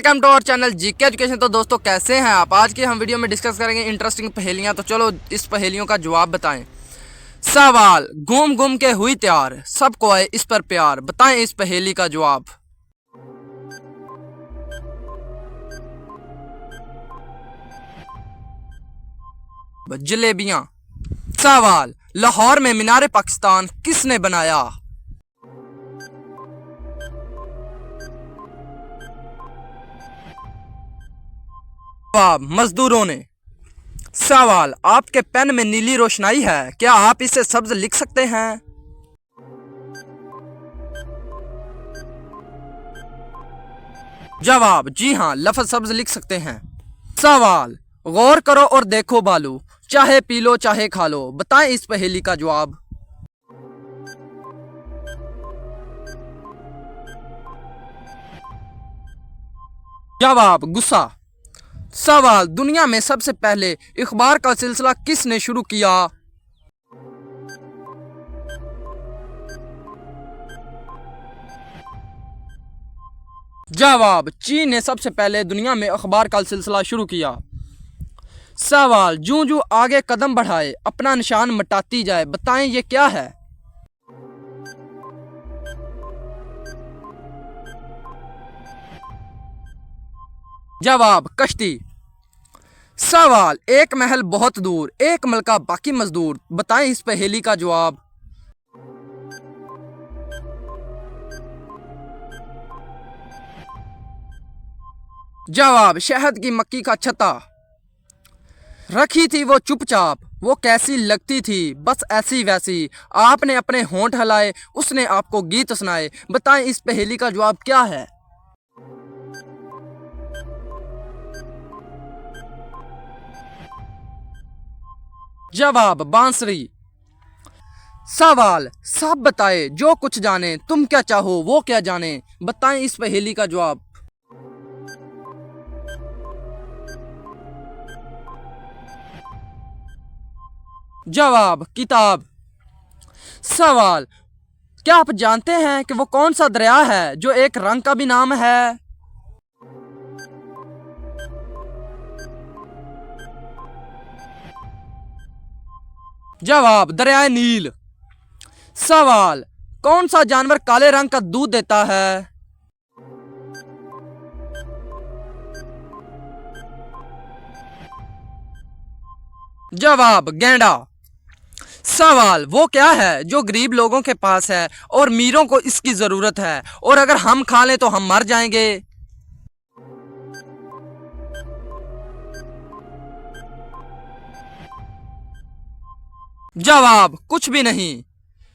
Welcome to our channel GK education. तो दोस्तों कैसे हैं आप। आज की हम वीडियो में डिस्कस करेंगे इंटरेस्टिंग पहेलियां। तो चलो इस पहेलियों का जवाब बताएं। सवाल, घूम घूम के हुई तैयार, सबको आए इस पर प्यार, बताएं इस पहेली का जवाब। जलेबियां। सवाल, लाहौर में मीनार पाकिस्तान किसने बनाया। जवाब, मजदूरों ने। सवाल, आपके पेन में नीली रोशनाई है, क्या आप इसे सब्ज लिख सकते हैं। जवाब, जी हां, लफ्ज सब्ज लिख सकते हैं। सवाल, गौर करो और देखो बालू, चाहे पी लो चाहे खा लो, बताएं इस पहेली का जवाब। जवाब, गुस्सा। सवाल, दुनिया में सबसे पहले इखबार का सिलसिला किसने शुरू किया। जवाब, चीन ने सबसे पहले दुनिया में अखबार का सिलसिला शुरू किया। सवाल, जूं जूं आगे कदम बढ़ाए अपना निशान मिटाती जाए, बताएं ये क्या है। जवाब, कश्ती। सवाल, एक महल बहुत दूर, एक मलका बाकी मजदूर, बताएं इस पहेली का जवाब। जवाब, शहद की मक्खी का छत्ता। रखी थी वो चुपचाप, वो कैसी लगती थी बस ऐसी वैसी, आपने अपने होंठ हिलाए उसने आपको गीत सुनाए, बताएं इस पहेली का जवाब क्या है। जवाब, बांसुरी। सवाल, सब बताए जो कुछ जाने, तुम क्या चाहो वो क्या जाने, बताएं इस पहेली का जवाब। जवाब, किताब। सवाल, क्या आप जानते हैं कि वो कौन सा दरिया है जो एक रंग का भी नाम है। जवाब, दरियाए नील। सवाल, कौन सा जानवर काले रंग का दूध देता है। जवाब, गैंडा। सवाल, वो क्या है जो गरीब लोगों के पास है और मीरों को इसकी जरूरत है, और अगर हम खा लें तो हम मर जाएंगे। जवाब, कुछ भी नहीं।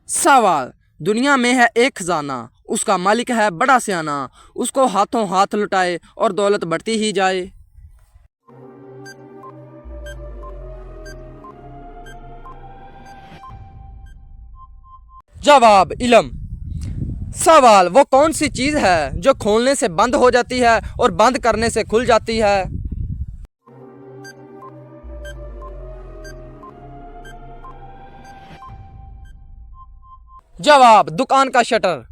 सवाल, दुनिया में है एक खजाना, उसका मालिक है बड़ा सियाना, उसको हाथों हाथ लुटाए और दौलत बढ़ती ही जाए। जवाब, इल्म। सवाल, वो कौन सी चीज है जो खोलने से बंद हो जाती है और बंद करने से खुल जाती है। जवाब, दुकान का शटर।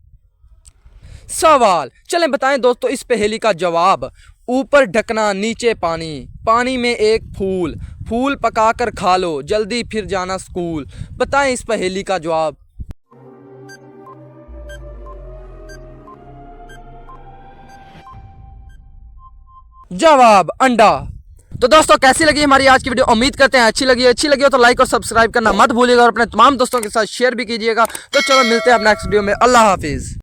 सवाल, चलें बताएं दोस्तों इस पहेली का जवाब। ऊपर ढकना नीचे पानी, पानी में एक फूल, फूल पकाकर खा लो जल्दी फिर जाना स्कूल, बताएं इस पहेली का जवाब। जवाब, अंडा। तो दोस्तों कैसी लगी हमारी आज की वीडियो, उम्मीद करते हैं अच्छी लगी हो तो लाइक और सब्सक्राइब करना मत भूलिएगा और अपने तमाम दोस्तों के साथ शेयर भी कीजिएगा। तो चलो मिलते हैं अब नेक्स्ट वीडियो में। अल्लाह हाफिज।